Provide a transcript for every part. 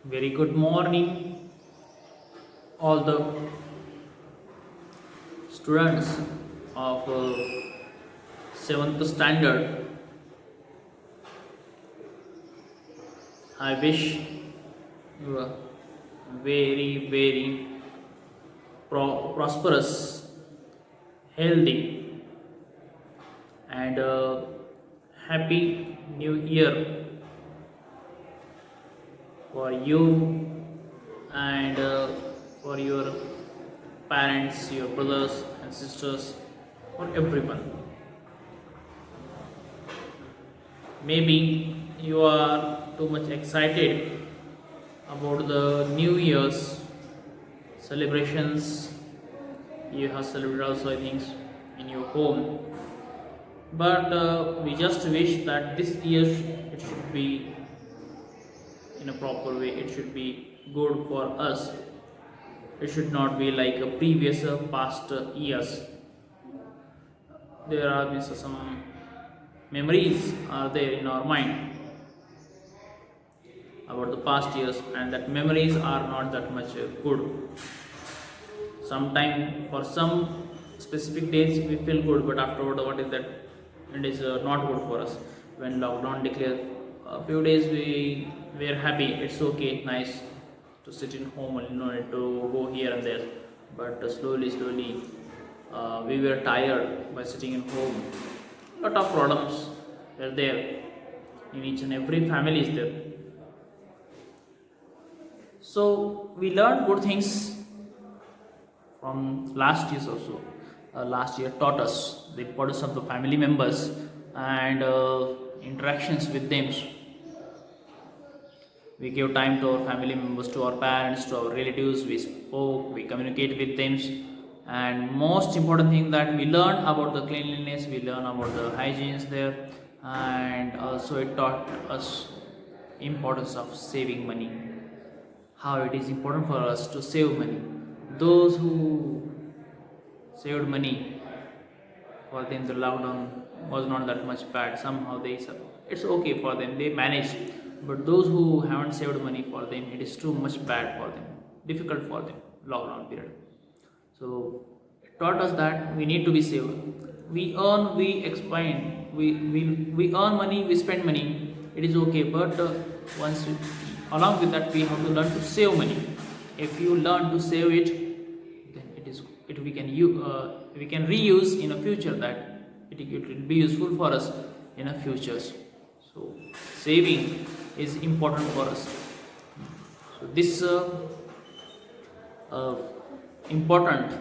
Very good morning, all the students of 7th standard. I wish you a very prosperous, healthy, and happy new year for you and for your parents, your brothers and sisters, for everyone. Maybe you are too much excited about the New Year's celebrations. You have celebrated also, I think, in your home. But we just wish that this year it should be in a proper way. It should be good for us. It should not be like a previous past years. There are some memories are there in our mind about the past years, and that memories are not that much good. Sometime for some specific days we feel good, but afterward what is that, it is not good for us. When lockdown declared, a few days we were happy, it's okay, nice to sit in home and no need to go here and there. But slowly we were tired by sitting in home. Lot of problems were there in each and every family is there. So we learned good things from last years also. Last year taught us the importance of the family members and interactions with them. We gave time to our family members, to our parents, to our relatives. We spoke, we communicate with them, and most important thing that we learn about the cleanliness, we learn about the hygienes there, and also it taught us importance of saving money, how it is important for us to save money. Those who saved money, for them the lockdown was not that much bad. Somehow it's okay for them, they managed. But those who haven't saved money, for them it is too much bad for them, difficult for them, lockdown period. So it taught us that we need to be safe. We earn, we expand, we earn money, we spend money. It is okay, but along with that, we have to learn to save money. If you learn to save it, then we can reuse in a future, that it will be useful for us in a futures. So saving is important for us. So this important,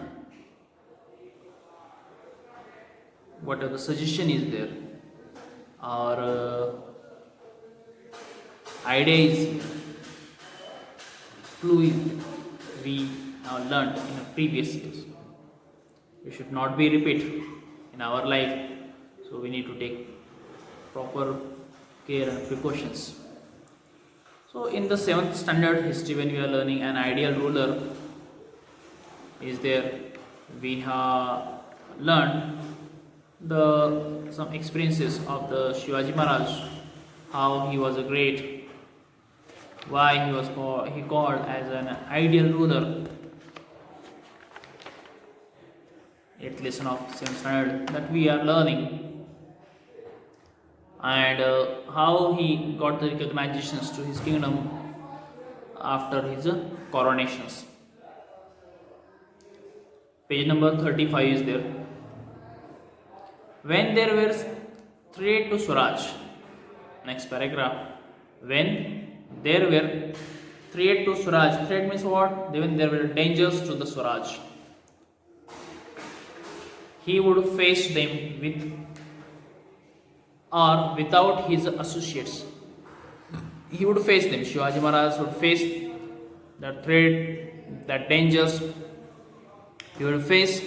whatever the suggestion is there, or idea is fluid, we have learned in the previous years. We should not be repeat in our life, so we need to take proper care and precautions. So in the 7th standard history, when we are learning an ideal ruler is there, we have learned the some experiences of the Shivaji Maharaj, how he was a great, why he called as an ideal ruler. 8th lesson of 7th standard that we are learning, and how he got the recognitions to his kingdom after his coronations. Page number 35 is there. When there were threat to Swaraj, next paragraph. When there were threat to Swaraj, threat means what? When there were dangers to the Swaraj, he would face them with or without his associates. He would face them. Shivaji Maharaj would face the threat, the dangers. He would face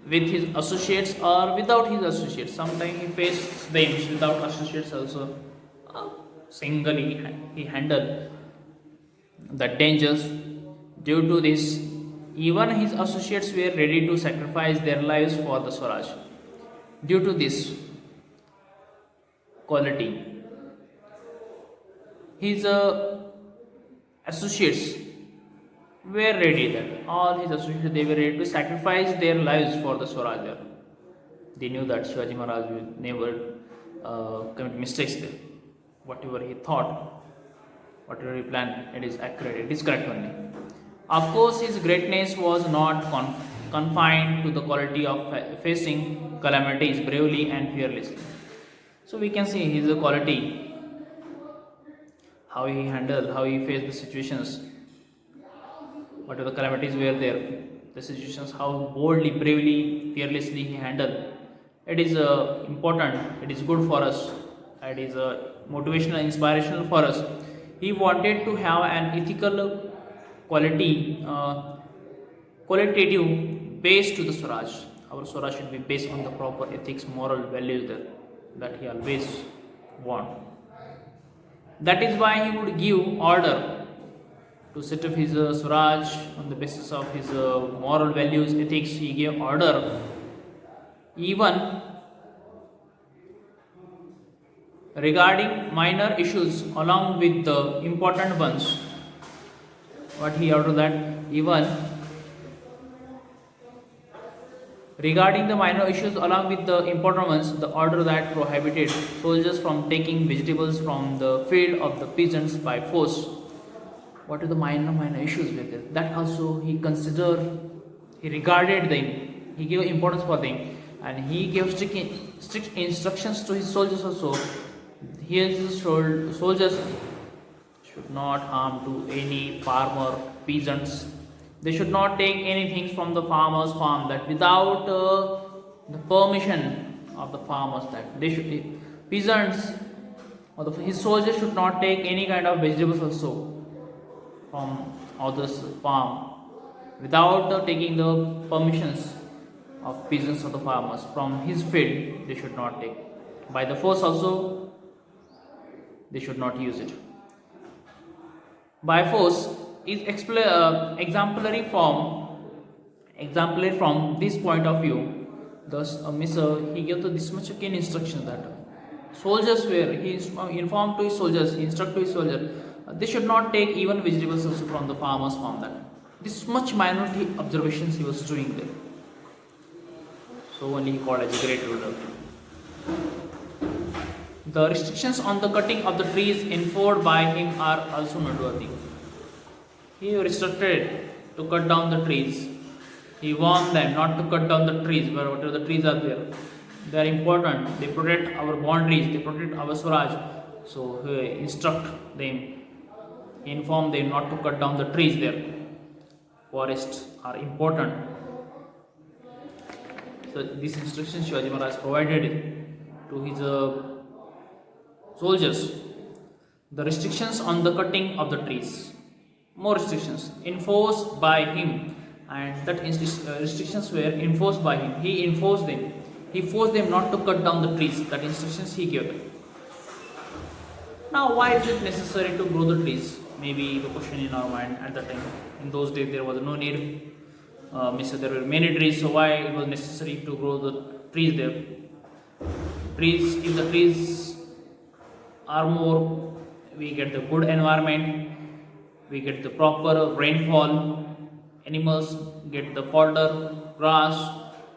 with his associates or without his associates. Sometimes he faced them without associates also. Singly he handled the dangers. Due to this, even his associates were ready to sacrifice their lives for the Swaraj. Due to this quality, his associates were ready, that all his associates, they were ready to sacrifice their lives for the Swaraj there. They knew that Shivaji Maharaj would never commit mistakes there. Whatever he thought, whatever he planned, it is accurate, it is correct only. Of course, his greatness was not confined to the quality of facing calamities bravely and fearlessly. So we can see his quality, how he handled, how he faced the situations, whatever the calamities were there, the situations, how boldly, bravely, fearlessly he handled. It is important, it is good for us, it is motivational, inspirational for us. He wanted to have an ethical quality, qualitative base to the Swaraj. Our Swaraj should be based on the proper ethics, moral values that he always want. That is why he would give order to set up his Swaraj on the basis of his moral values, ethics. He gave order even regarding minor issues along with the important ones. What he ordered, that even regarding the minor issues along with the important ones, the order that prohibited soldiers from taking vegetables from the field of the peasants by force. What are the minor issues with it? That also he considered, he regarded them, he gave importance for them, and he gave strict instructions to his soldiers also. His soldiers should not harm to any farmer, peasants. They should not take anything from the farmer's farm, that without the permission of the farmers, that they should, peasants or his soldiers should not take any kind of vegetables also from others' farm without taking the permissions of peasants or the farmers from his field. They should not take. By the force also, they should not use it. By force is exemplary from this point of view. Thus, he gave this much keen instruction that soldiers were, he informed to his soldiers, he instructed to his soldiers, they should not take even vegetables also from the farmers farm. That this much minority observations he was doing there. So only he called as a great ruler. The restrictions on the cutting of the trees enforced by him are also noteworthy. He restricted to cut down the trees. He warned them not to cut down the trees, where whatever the trees are there. They are important. They protect our boundaries. They protect our Swaraj. So he instruct them, he informed them not to cut down the trees there. Forests are important. So these instructions Shivaji Maharaj provided to his soldiers. The restrictions on the cutting of the trees. More restrictions enforced by him, and that restrictions were enforced by him. He enforced them. He forced them not to cut down the trees. That instructions he gave them. Now, why is it necessary to grow the trees? Maybe the question in our mind at that time. In those days, there was no need. There were many trees, so why it was necessary to grow the trees there? Trees, if the trees are more, we get the good environment, we get the proper rainfall, animals get the fodder, grass,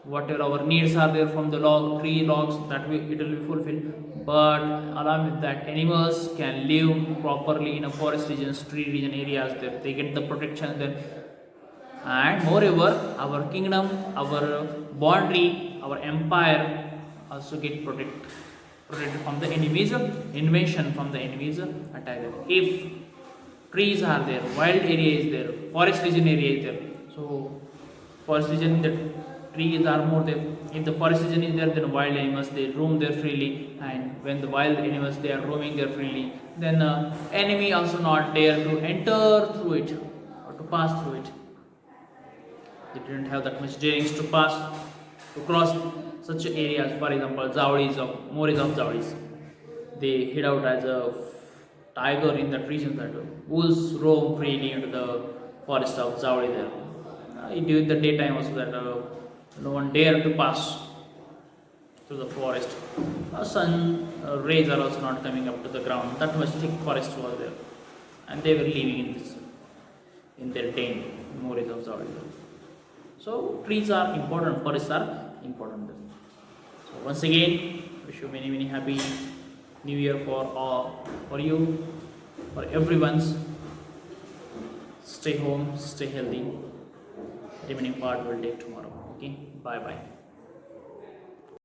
whatever our needs are there from the tree logs, that it will be fulfilled. But along with that, animals can live properly in a forest regions, tree region areas there. They get the protection there. And moreover, our kingdom, our boundary, our empire also get protected from the enemies invasion, from the enemies attack. If trees are there, wild area is there, forest region area is there. So forest region, the trees are more there. If the forest region is there, then wild animals they roam there freely, and when the wild animals they are roaming there freely, then enemy also not dare to enter through it or to pass through it. They didn't have that much daring to pass, to cross such areas. For example, Moris of Zawdis, they hid out as a tiger in that region, that wolves roam freely into the forest of Zawdi there. During the daytime also, that no one dare to pass through the forest. Sun rays are also not coming up to the ground. That much thick forest was there. and they were living in this in their tent, memories of the world. So trees are important, forests are important. So once again, wish you many many happy New Year for all, for you, for everyone's. Stay home, stay healthy. Remaining part will take tomorrow. Okay, bye bye.